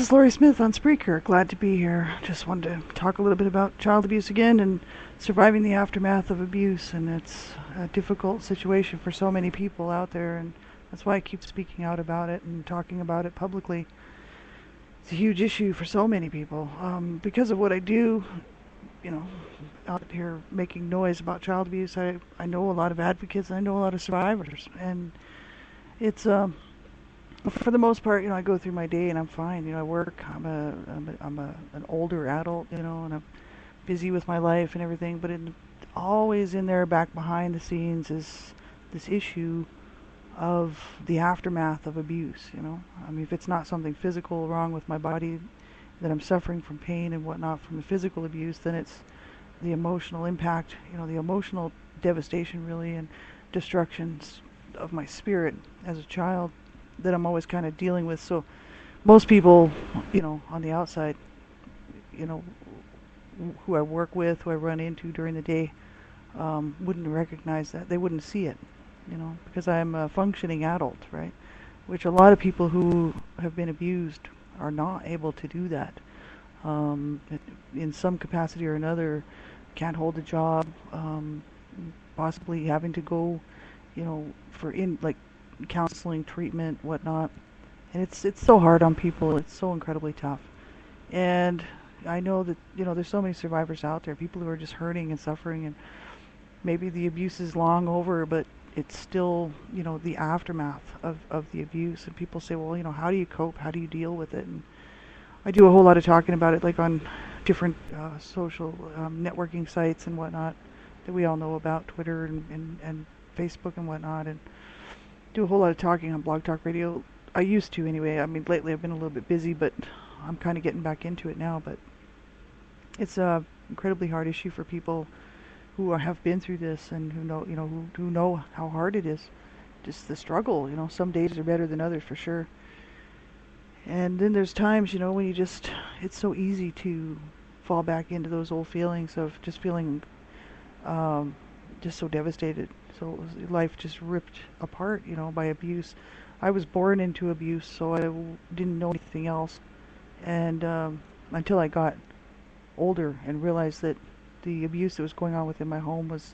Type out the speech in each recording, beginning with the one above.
is Lori Smith on Spreaker. Glad to be here. Just wanted to talk a little bit about child abuse again and surviving the aftermath of abuse. And it's a difficult situation for so many people out there, and that's why I keep speaking out about it and talking about it publicly. It's a huge issue for so many people. Because of what I do, you know, out here making noise about child abuse, I know a lot of advocates, I know a lot of survivors, and it's for the most part, I go through my day and I'm fine. I work. I'm an older adult, and I'm busy with my life and everything. But always in there, back behind the scenes, is this issue of the aftermath of abuse. I mean, if it's not something physical wrong with my body, that I'm suffering from pain and whatnot from the physical abuse, then it's the emotional impact. The emotional devastation, really, and destructions of my spirit as a child that I'm always kind of dealing with. So most people, on the outside, who I work with, who I run into during the day, wouldn't recognize that. They wouldn't see it, because I'm a functioning adult, right? Which a lot of people who have been abused are not able to do that. In some capacity or another, can't hold a job, possibly having to go, for counseling, treatment, whatnot. And it's so hard on people. It's so incredibly tough. And I know that, there's so many survivors out there, people who are just hurting and suffering, and maybe the abuse is long over, but it's still, the aftermath of the abuse. And people say, well, how do you cope? How do you deal with it? And I do a whole lot of talking about it, like on different social networking sites and whatnot that we all know about, Twitter and Facebook and whatnot, and do a whole lot of talking on Blog Talk Radio. I used to anyway. I mean, lately I've been a little bit busy, but I'm kind of getting back into it now. But it's a incredibly hard issue for people who have been through this and who know, who know how hard it is. Just the struggle. Some days are better than others for sure. And then there's times, when it's so easy to fall back into those old feelings of just feeling just so devastated. So life just ripped apart, by abuse. I was born into abuse, so I didn't know anything else. And until I got older and realized that the abuse that was going on within my home was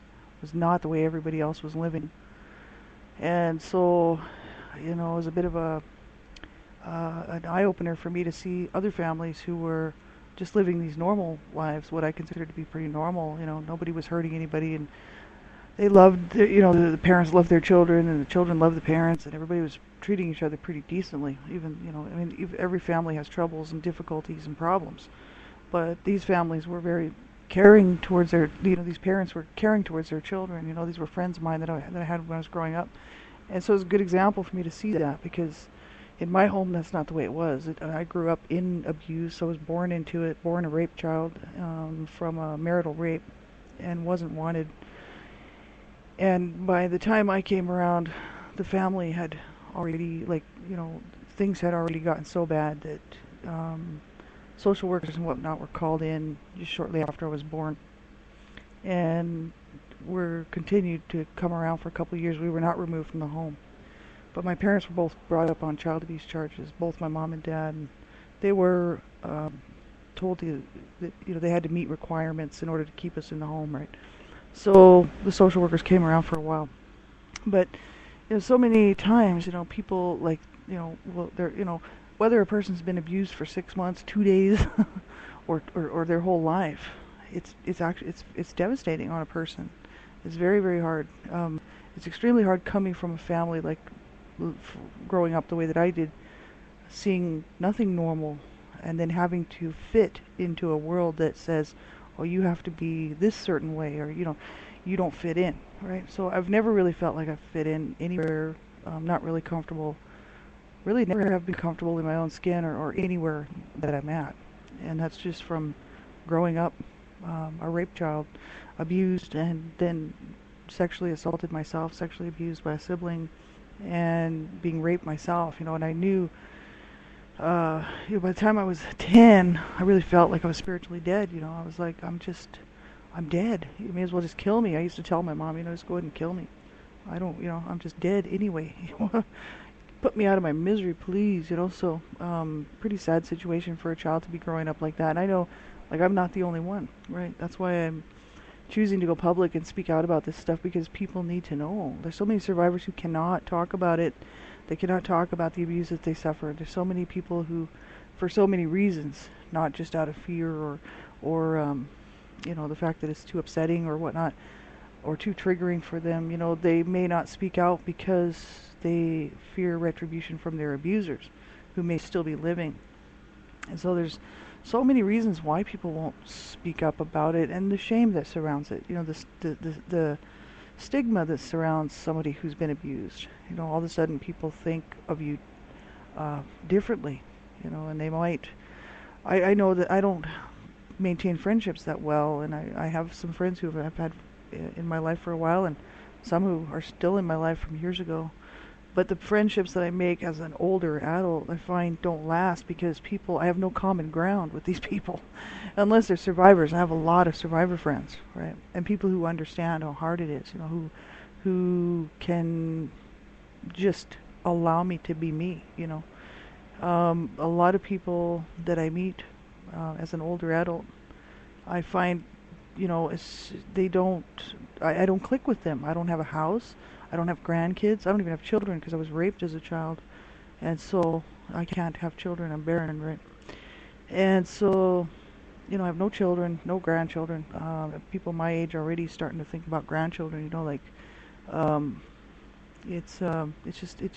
not the way everybody else was living. And so, it was a bit of an eye-opener for me to see other families who were just living these normal lives, what I considered to be pretty normal. Nobody was hurting anybody, and they loved, the parents loved their children, and the children loved the parents, and everybody was treating each other pretty decently. Even, I mean, every family has troubles and difficulties and problems, but these families were very caring towards their, these parents were caring towards their children. These were friends of mine that I had when I was growing up, and so it was a good example for me to see that, because in my home, that's not the way it was. I grew up in abuse. I was born into it, born a rape child from a marital rape, and wasn't wanted. And by the time I came around, the family had already, things had already gotten so bad that social workers and whatnot were called in just shortly after I was born. And were continued to come around for a couple of years. We were not removed from the home. But my parents were both brought up on child abuse charges, both my mom and dad. And they were told that they had to meet requirements in order to keep us in the home, right? So the social workers came around for a while. But so many times, people well, they're, whether a person's been abused for 6 months, 2 days, or their whole life, it's actually devastating on a person. It's very, very hard. It's extremely hard coming from a family growing up the way that I did, seeing nothing normal, and then having to fit into a world that says, oh, you have to be this certain way, or you don't fit in, right? So I've never really felt like I fit in anywhere. Not really comfortable. Really never have been comfortable in my own skin or anywhere that I'm at. And that's just from growing up a rape child, abused, and then sexually assaulted myself, sexually abused by a sibling, and being raped myself, and I knew, by the time I was 10, I really felt like I was spiritually dead. I was like, I'm dead. You may as well just kill me. I used to tell my mom, just go ahead and kill me. I don't, I'm just dead anyway. put me out of my misery, please, you know. So, pretty sad situation for a child to be growing up like that. And I know, like, I'm not the only one, right? That's why I'm choosing to go public and speak out about this stuff, because people need to know. There's so many survivors who cannot talk about it. They cannot talk about the abuse that they suffered. There's so many people who, for so many reasons, not just out of fear or you know, the fact that it's too upsetting or whatnot, or too triggering for them, you know, they may not speak out because they fear retribution from their abusers, who may still be living. And so there's so many reasons why people won't speak up about it, and the shame that surrounds it. You know, the stigma that surrounds somebody who's been abused. You know, all of a sudden people think of you differently. You know, and they might. I know that I don't maintain friendships that well, and I have some friends who I've had in my life for a while, and some who are still in my life from years ago. But the friendships that I make as an older adult, I find don't last, because I have no common ground with these people. Unless they're survivors. I have a lot of survivor friends, right? And people who understand how hard it is, you know, who can just allow me to be me, you know. A lot of people that I meet as an older adult, I find, you know, I don't click with them. I don't have a house. I don't have grandkids. I don't even have children, because I was raped as a child. And so I can't have children. I'm barren, right? And so, you know, I have no children, no grandchildren. People my age are already starting to think about grandchildren, you know, like, it's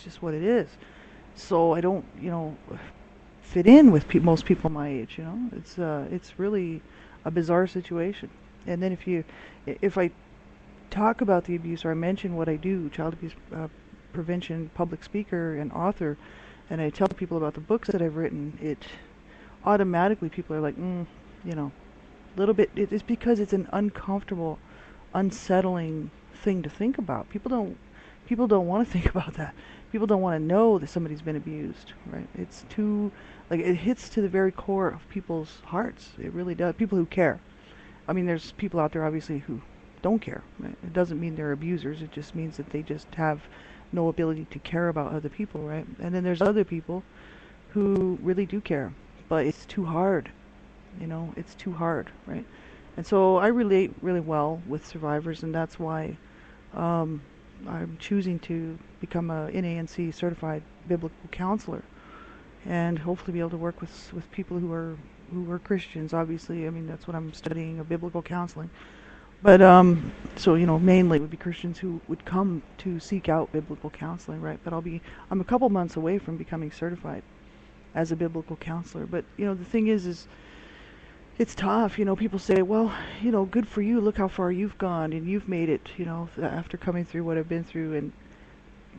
just what it is. So I don't, you know, fit in with most people my age, you know. It's really a bizarre situation. And then if I talk about the abuse, or I mention what I do, child abuse prevention, public speaker and author, and I tell people about the books that I've written, it automatically, people are like, you know, a little bit. It's because it's an uncomfortable, unsettling thing to think about. People don't want to think about that. People don't want to know that somebody's been abused, right? It's too, like, it hits to the very core of people's hearts. It really does. People who care. I mean, there's people out there obviously who don't care, right? It doesn't mean they're abusers. It just means that they just have no ability to care about other people, right? And then there's other people who really do care, but it's too hard, you know. It's too hard, right? And so I relate really well with survivors, and that's why I'm choosing to become a NANC certified biblical counselor, and hopefully be able to work with people who are Christians. Obviously, I mean, that's what I'm studying, of biblical counseling. But so, you know, mainly it would be Christians who would come to seek out biblical counseling, right? But I'm a couple months away from becoming certified as a biblical counselor. But, you know, the thing is it's tough. You know, people say, well, you know, good for you. Look how far you've gone, and you've made it, you know, after coming through what I've been through, and,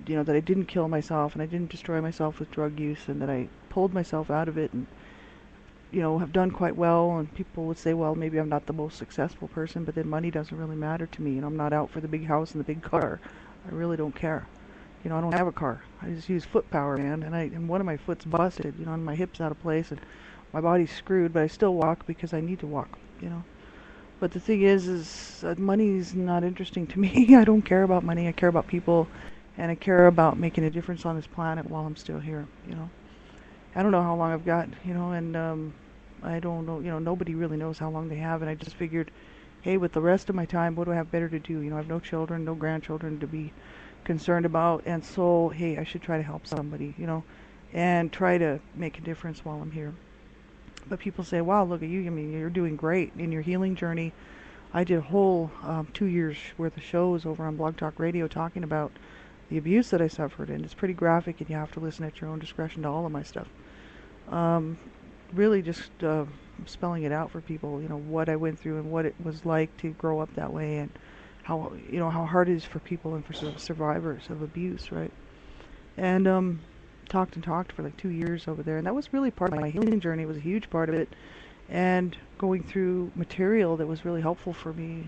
you know, that I didn't kill myself, and I didn't destroy myself with drug use, and that I pulled myself out of it, and, you know, have done quite well. And people would say, well, maybe I'm not the most successful person, but then money doesn't really matter to me, and I'm not out for the big house and the big car. I really don't care. You know, I don't have a car. I just use foot power, man, and one of my foot's busted, you know, and my hip's out of place, and my body's screwed, but I still walk because I need to walk, you know. But the thing is money's not interesting to me. I don't care about money. I care about people, and I care about making a difference on this planet while I'm still here, you know. I don't know how long I've got, you know, and I don't know, you know, nobody really knows how long they have, and I just figured, hey, with the rest of my time, what do I have better to do? You know, I have no children, no grandchildren to be concerned about, and so, hey, I should try to help somebody, you know, and try to make a difference while I'm here. But people say, wow, look at you, I mean, you're doing great in your healing journey. I did a whole 2 years worth of shows over on Blog Talk Radio talking about the abuse that I suffered, and it's pretty graphic, and you have to listen at your own discretion to all of my stuff. Really just spelling it out for people, you know, what I went through and what it was like to grow up that way, and how, you know, how hard it is for people and for survivors of abuse, right? And talked for like 2 years over there, and that was really part of my healing journey. It was a huge part of it, and going through material that was really helpful for me.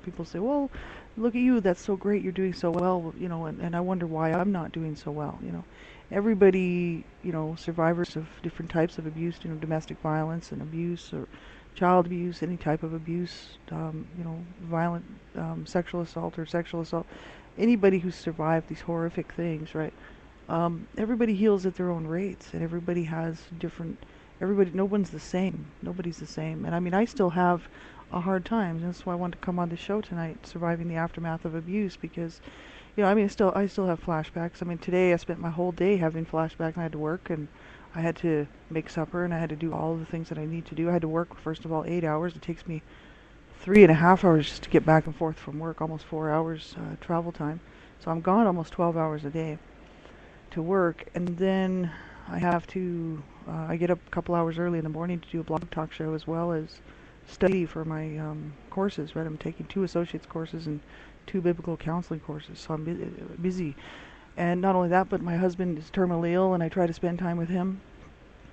People say, well, look at you, that's so great, you're doing so well, you know, and I wonder why I'm not doing so well, you know. Everybody, you know, survivors of different types of abuse, you know, domestic violence and abuse, or child abuse, any type of abuse, you know, violent sexual assault or sexual assault, anybody who's survived these horrific things, right? Everybody heals at their own rates, and everybody has different. Everybody, no one's the same. Nobody's the same. And I mean, I still have a hard time. That's why I wanted to come on the show tonight, surviving the aftermath of abuse, because I mean, I still have flashbacks. I mean, today I spent my whole day having flashbacks. And I had to work, and I had to make supper, and I had to do all the things that I need to do. I had to work, first of all, 8 hours. It takes me 3.5 hours just to get back and forth from work, almost 4 hours travel time. So I'm gone almost 12 hours a day to work, and then I get up a couple hours early in the morning to do a blog talk show as well as study for my courses, right? I'm taking 2 associate's courses and 2 biblical counseling courses, so I'm busy. And not only that, but my husband is terminally ill, and I try to spend time with him.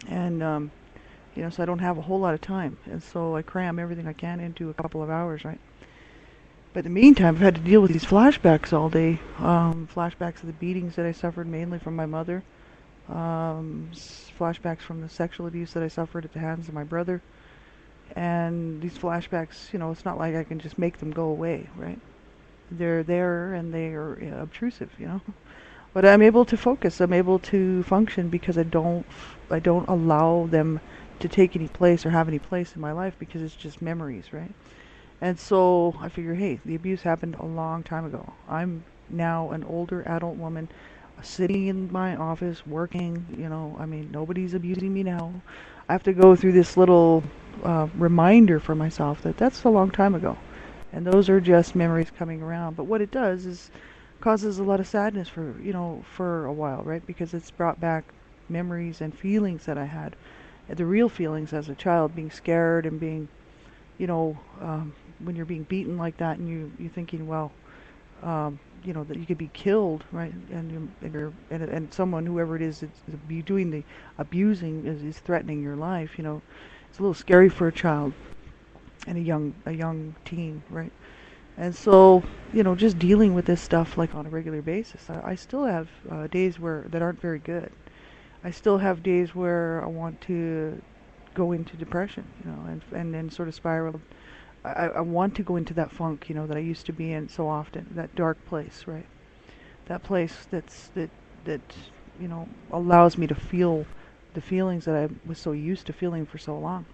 And, so I don't have a whole lot of time. And so I cram everything I can into a couple of hours, right? But in the meantime, I've had to deal with these flashbacks all day. Flashbacks of the beatings that I suffered mainly from my mother. Flashbacks from the sexual abuse that I suffered at the hands of my brother. And these flashbacks, it's not like I can just make them go away, right? They're there and they are obtrusive. But I'm able to focus. I'm able to function because I don't allow them to take any place or have any place in my life, because it's just memories, right? And so I figure, hey, the abuse happened a long time ago. I'm now an older adult woman sitting in my office working, I mean, nobody's abusing me now. I have to go through this little reminder for myself that that's a long time ago. And those are just memories coming around. But what it does is causes a lot of sadness for a while, right? Because it's brought back memories and feelings that I had, the real feelings as a child, being scared and being, when you're being beaten like that, and you're thinking, well, that you could be killed, right? And someone, whoever it is, that's doing the abusing is threatening your life. It's a little scary for a child and a young teen, right? And so, just dealing with this stuff like on a regular basis. I still have days that aren't very good. I still have days where I want to go into depression, and then sort of spiral. I want to go into that funk, that I used to be in so often, that dark place, right? That place that allows me to feel the feelings that I was so used to feeling for so long.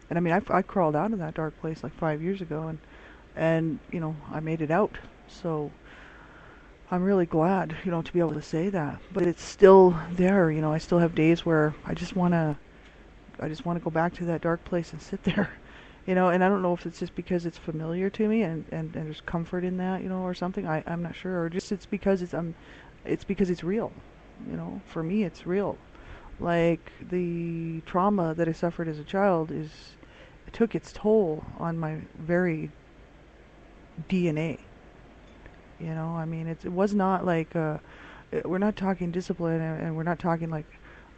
And I mean, I crawled out of that dark place like 5 years ago, and I made it out. So I'm really glad, to be able to say that. But it's still there, I still have days where I just want to go back to that dark place and sit there. And I don't know if it's just because it's familiar to me and there's comfort in that, or something. I'm not sure, or just it's because it's real. For me it's real. Like the trauma that I suffered as a child it took its toll on my very DNA. I mean, it was not like we're not talking discipline, and we're not talking like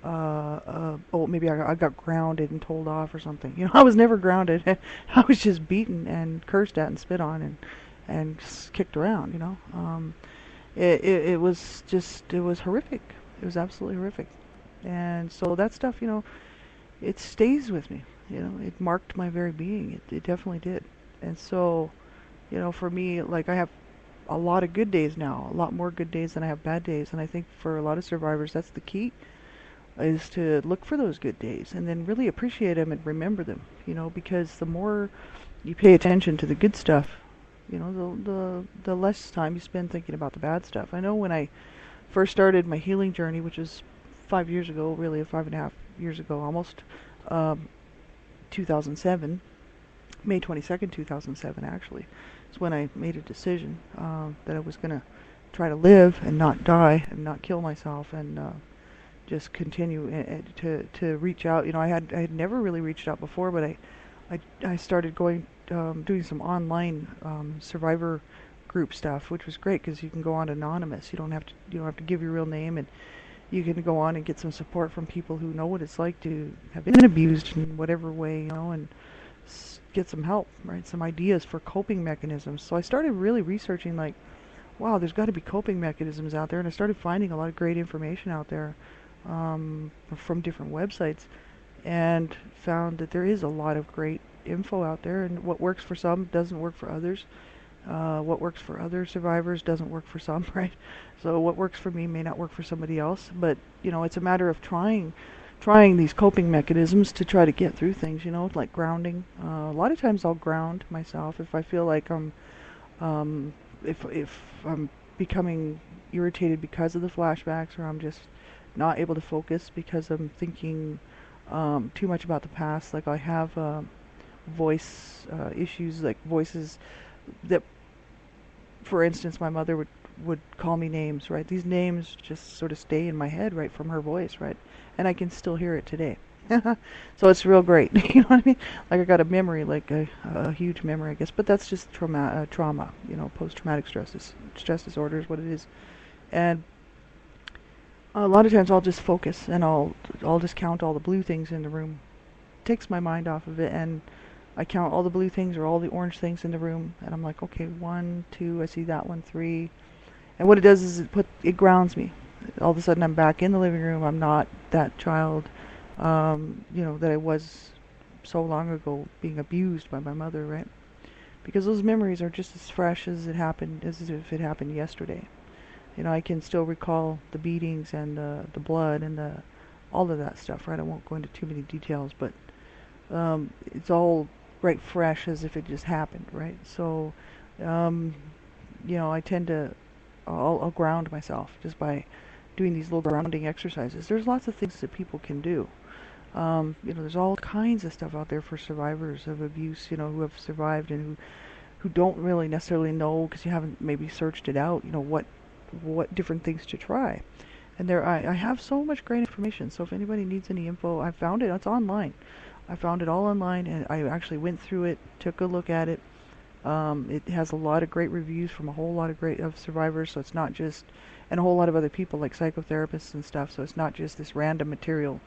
maybe I got grounded and told off or something. I was never grounded. I was just beaten and cursed at and spit on and kicked around. It was horrific. It was absolutely horrific. And so that stuff, it stays with me. It marked my very being. It definitely did. And so, for me, like, I have a lot of good days now, a lot more good days than I have bad days. And I think for a lot of survivors, that's the key, is to look for those good days and then really appreciate them and remember them, because the more you pay attention to the good stuff, the less time you spend thinking about the bad stuff. I know when I first started my healing journey, which was 5 years ago, really 5.5 years ago, almost, 2007, May 22nd, 2007, actually, is when I made a decision that I was going to try to live and not die and not kill myself, and just continue to reach out. I had never really reached out before, but I started doing some online survivor group stuff, which was great because you can go on anonymous. You don't have to give your real name, and you can go on and get some support from people who know what it's like to have been abused in whatever way, and get some help, right? Some ideas for coping mechanisms. So I started really researching, like, wow, there's got to be coping mechanisms out there, and I started finding a lot of great information out there from different websites, and found that there is a lot of great info out there, and what works for some doesn't work for others. What works for other survivors doesn't work for some, right? So what works for me may not work for somebody else. But it's a matter of trying these coping mechanisms to try to get through things. Like grounding. A lot of times I'll ground myself if I feel like um, if I'm becoming irritated because of the flashbacks, or I'm just not able to focus because I'm thinking too much about the past. Like I have voice issues, like voices that, for instance, my mother would call me names, right? These names just sort of stay in my head, right, from her voice, right? And I can still hear it today. So it's real great. You know what I mean? Like I got a memory, like a huge memory, I guess. But that's just trauma, post-traumatic stress disorder is what it is. And a lot of times I'll just focus and I'll just count all the blue things in the room. It takes my mind off of it, and I count all the blue things or all the orange things in the room, and I'm like, okay, 1, 2, I see that one, 3. And what it does is it grounds me. All of a sudden I'm back in the living room. I'm not that child, that I was so long ago being abused by my mother, right? Because those memories are just as fresh as if it happened yesterday. I can still recall the beatings and the blood and all of that stuff, right? I won't go into too many details, but it's all right fresh as if it just happened, right? So, I tend to, I'll ground myself just by doing these little grounding exercises. There's lots of things that people can do. There's all kinds of stuff out there for survivors of abuse, who have survived and who don't really necessarily know because you haven't maybe searched it out, what different things to try. And I have so much great information. So if anybody needs any info, I found it. It's online. I found it all online, and I actually went through it, took a look at it. It has a lot of great reviews from a whole lot of survivors. So it's not just, and a whole lot of other people like psychotherapists and stuff. So it's not just this random material.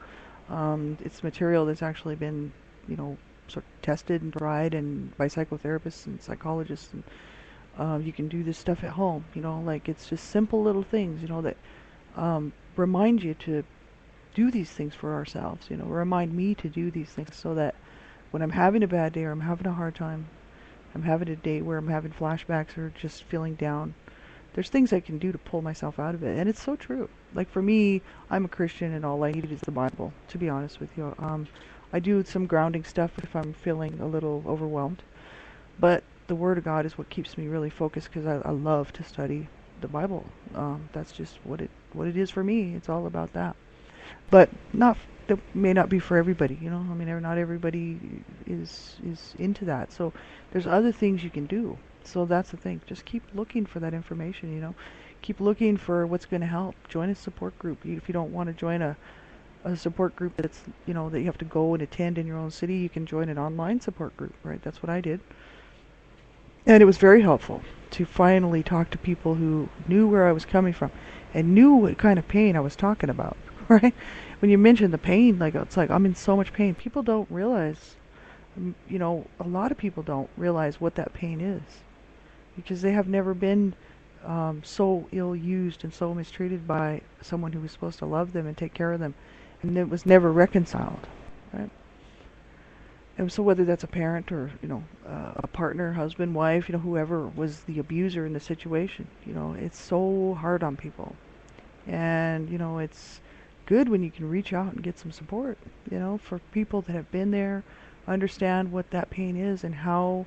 It's material that's actually been, sort of tested and tried and by psychotherapists and psychologists, and you can do this stuff at home. Like it's just simple little things, that remind you to do these things for ourselves. Remind me to do these things so that when I'm having a bad day or I'm having a hard time, I'm having a day where I'm having flashbacks or just feeling down, there's things I can do to pull myself out of it. And it's so true. Like for me, I'm a Christian and all I need is the Bible, to be honest with you. I do some grounding stuff if I'm feeling a little overwhelmed. But the Word of God is what keeps me really focused because I love to study the Bible. That's just what it is for me. It's all about that. But that may not be for everybody. I mean, not everybody is into that. So there's other things you can do. So that's the thing. Just keep looking for that information. Keep looking for what's going to help. Join a support group. If you don't want to join a support group that's that you have to go and attend in your own city, you can join an online support group. Right? That's what I did. And it was very helpful to finally talk to people who knew where I was coming from and knew what kind of pain I was talking about, right? When you mention the pain, like it's like I'm in so much pain. People don't realize, a lot of people don't realize what that pain is because they have never been so ill-used and so mistreated by someone who was supposed to love them and take care of them, and it was never reconciled, right? And so whether that's a parent or, a partner, husband, wife, whoever was the abuser in the situation, it's so hard on people. And, it's good when you can reach out and get some support, for people that have been there, understand what that pain is and how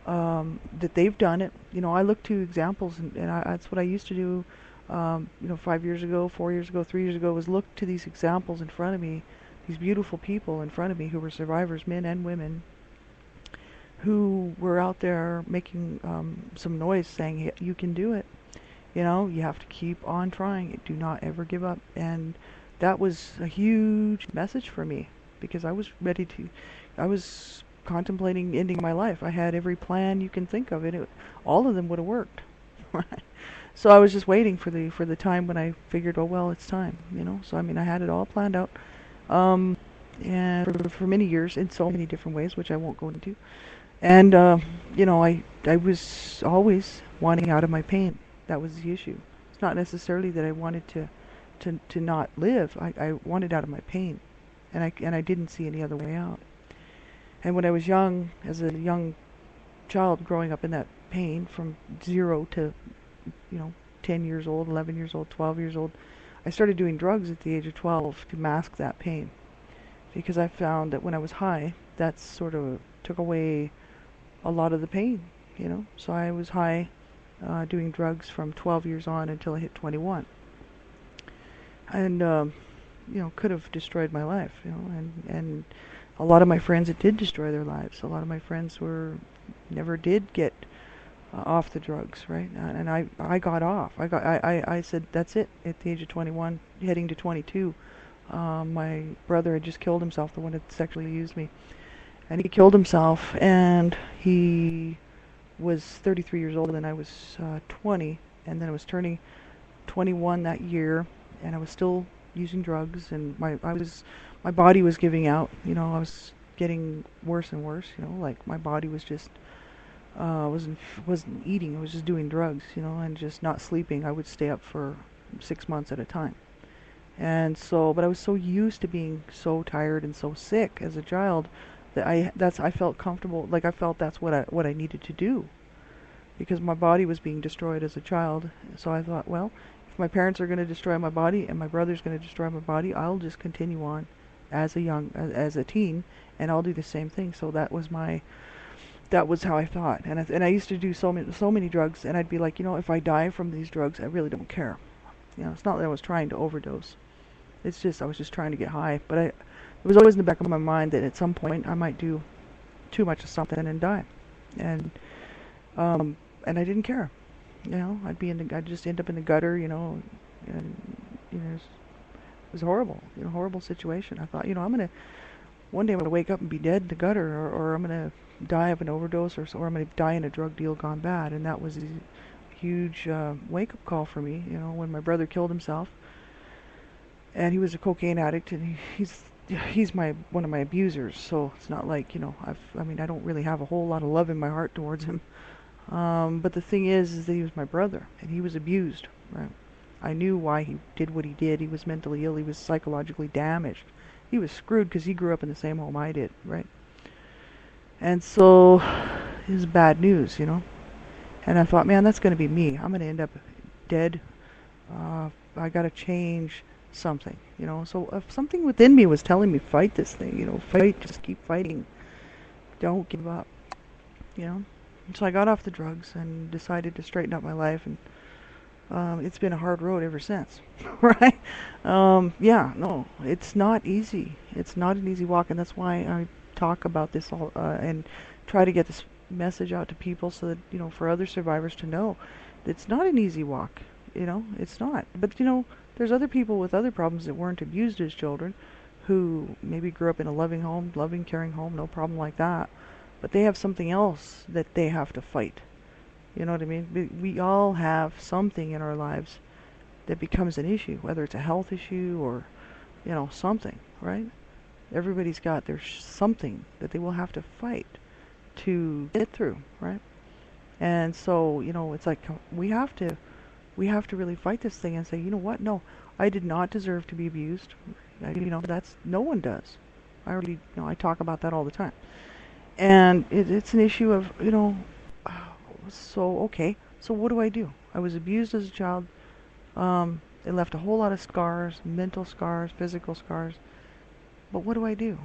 that they've done it. I look to examples, and that's what I used to do, 5 years ago, 4 years ago, 3 years ago, was look to these examples in front of me, these beautiful people in front of me who were survivors, men and women, who were out there making some noise saying, hey, you can do it. You have to keep on trying. Do not ever give up. And that was a huge message for me because I was contemplating ending my life. I had every plan you can think of. All of them would have worked. So I was just waiting for the time when I figured, oh, well, it's time, So, I mean, I had it all planned out. And for many years in so many different ways, which I won't go into. And, I was always wanting out of my pain. That was the issue. It's not necessarily that I wanted to not live. I wanted out of my pain. And I didn't see any other way out. And when I was young, as a young child growing up in that pain from 0 to, 10 years old, 11 years old, 12 years old. I started doing drugs at the age of 12 to mask that pain, because I found that when I was high, that sort of took away a lot of the pain, So I was high, doing drugs from 12 years on until I hit 21. And, could have destroyed my life, and a lot of my friends, it did destroy their lives. A lot of my friends never did get off the drugs, right? And I got off. I said, that's it, at the age of 21, heading to 22. My brother had just killed himself, the one that sexually used me. And he killed himself, and he was 33 years old, and I was 20, and then I was turning 21 that year, and I was still using drugs, and my body was giving out. I was getting worse and worse. Like my body was just wasn't eating. I was just doing drugs. And just not sleeping. I would stay up for 6 months at a time. And so, but I was so used to being so tired and so sick as a child that I felt comfortable. Like I felt that's what I needed to do, because my body was being destroyed as a child. So I thought, well, if my parents are going to destroy my body and my brother's going to destroy my body, I'll just continue on as a teen, and I'll do the same thing. So that was how I thought. And I used to do so many drugs, and I'd be like, if I die from these drugs, I really don't care. It's not that I was trying to overdose. It's just I was just trying to get high. But it was always in the back of my mind that at some point I might do too much of something and die. And I didn't care. I'd just end up in the gutter, and it was horrible, horrible situation. I thought, one day I'm gonna wake up and be dead in the gutter, or I'm gonna die of an overdose, or I'm gonna die in a drug deal gone bad. And that was a huge wake-up call for me, when my brother killed himself. And he was a cocaine addict, and he's one of my abusers. So it's not like, I don't really have a whole lot of love in my heart towards him. But the thing is that he was my brother, and he was abused, right? I knew why he did what he did. He was mentally ill. He was psychologically damaged. He was screwed because he grew up in the same home I did, right? And so it was bad news, And I thought, man, that's going to be me. I'm going to end up dead. I got to change something, So if something within me was telling me, fight this thing, fight, just keep fighting. Don't give up, So I got off the drugs and decided to straighten up my life, and it's been a hard road ever since, right? No, it's not easy. It's not an easy walk, and that's why I talk about this all and try to get this message out to people, so that for other survivors to know that it's not an easy walk. It's not. But there's other people with other problems that weren't abused as children, who maybe grew up in a loving home, loving, caring home, no problem like that. But they have something else that they have to fight. You know what I mean? We all have something in our lives that becomes an issue, whether it's a health issue or, something, right? Everybody's got there's something that they will have to fight to get through, right? And so, it's like we have to really fight this thing and say, you know what? No, I did not deserve to be abused. That's no one does. I talk about that all the time. And it's an issue of, so, okay, so what do I do? I was abused as a child. It left a whole lot of scars, mental scars, physical scars. But what do I do?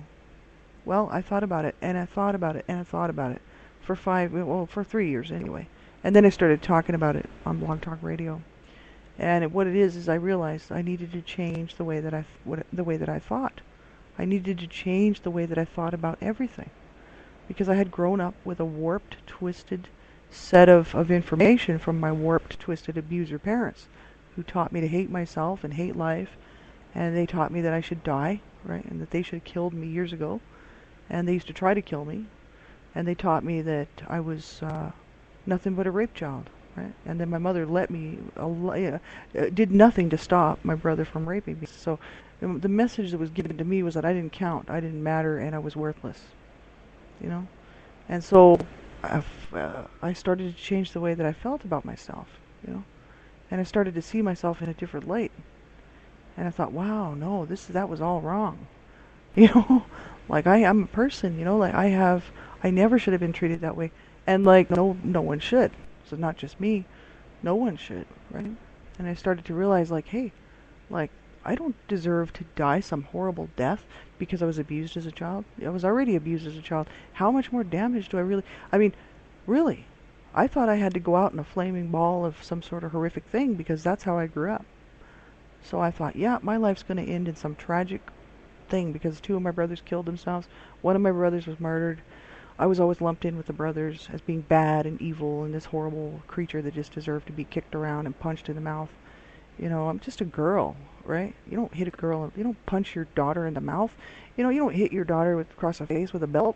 Well, I thought about it, and I thought about it, and I thought about it for 3 years anyway. And then I started talking about it on Blog Talk Radio. And what it is I realized I needed to change the way that I thought. I needed to change the way that I thought about everything. Because I had grown up with a warped, twisted set of information from my warped, twisted abuser parents, who taught me to hate myself and hate life, and they taught me that I should die, right, and that they should have killed me years ago, and they used to try to kill me, and they taught me that I was nothing but a rape child, right, and then my mother did nothing to stop my brother from raping me. So the message that was given to me was that I didn't count, I didn't matter, and I was worthless. And so I started to change the way that I felt about myself, and I started to see myself in a different light. And I thought, wow, no, that was all wrong, like I'm a person, like I never should have been treated that way. And like, no one should. So not just me, no one should, right? And I started to realize, like, hey, like, I don't deserve to die some horrible death because I was abused as a child. I was already abused as a child. How much more damage do I really... I mean, really, I thought I had to go out in a flaming ball of some sort of horrific thing because that's how I grew up. So I thought, yeah, my life's going to end in some tragic thing because two of my brothers killed themselves. One of my brothers was murdered. I was always lumped in with the brothers as being bad and evil and this horrible creature that just deserved to be kicked around and punched in the mouth. You know, I'm just a girl, right? You don't hit a girl, you don't punch your daughter in the mouth. You know, you don't hit your daughter across the face with a belt.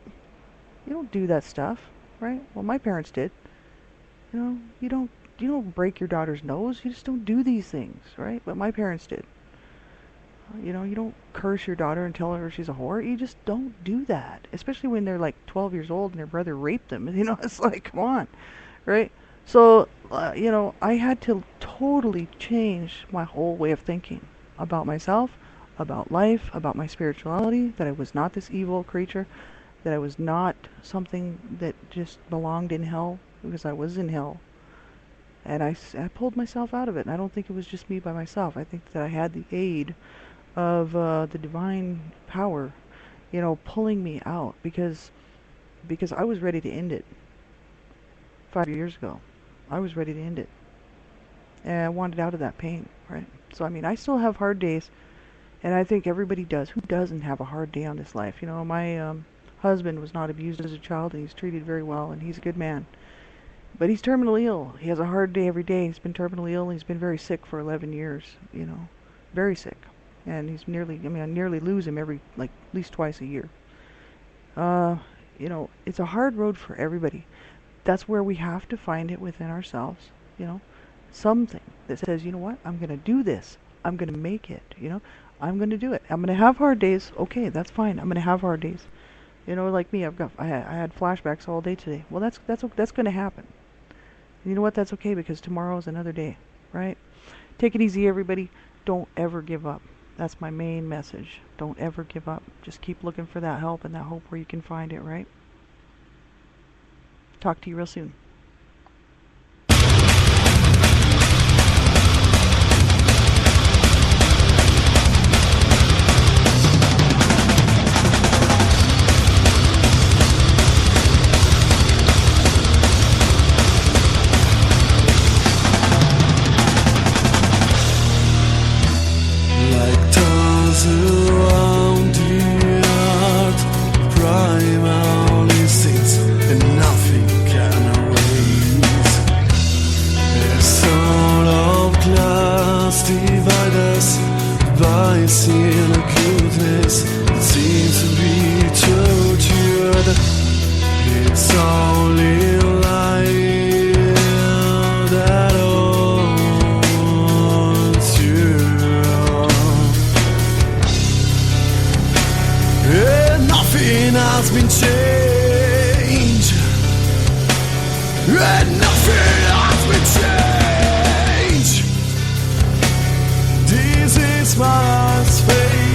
You don't do that stuff, right? Well, my parents did. You know, you don't break your daughter's nose. You just don't do these things, right? But my parents did. You know, you don't curse your daughter and tell her she's a whore. You just don't do that. Especially when they're like 12 years old and their brother raped them. You know, it's like, come on, right? So, you know, I had to totally change my whole way of thinking about myself, about life, about my spirituality, that I was not this evil creature, that I was not something that just belonged in hell, because I was in hell. And I pulled myself out of it. And I don't think it was just me by myself. I think that I had the aid of the divine power, you know, pulling me out because I was ready to end it 5 years ago. I was ready to end it. And I wanted out of that pain, right? So, I mean, I still have hard days, and I think everybody does. Who doesn't have a hard day on this life? You know, my husband was not abused as a child, and he's treated very well, and he's a good man. But he's terminally ill. He has a hard day every day. He's been terminally ill, and he's been very sick for 11 years, you know. Very sick. And he's nearly, I nearly lose him every, like, at least twice a year. You know, it's a hard road for everybody. That's where we have to find it within ourselves, you know. Something that says, you know what, I'm going to do this. I'm going to make it, you know. I'm going to do it. I'm going to have hard days. Okay, that's fine. I'm going to have hard days. You know, like me, I had flashbacks all day today. Well, that's going to happen. You know what? That's okay because tomorrow's another day, right? Take it easy, everybody. Don't ever give up. That's my main message. Don't ever give up. Just keep looking for that help and that hope where you can find it, right? Talk to you real soon. Around the earth, primal instincts, and nothing can erase. A sort of class divide us by sin and goodness. It seems to be tortured. It's only life that owns you. And nothing has been changed. And nothing has been changed. This is my fate.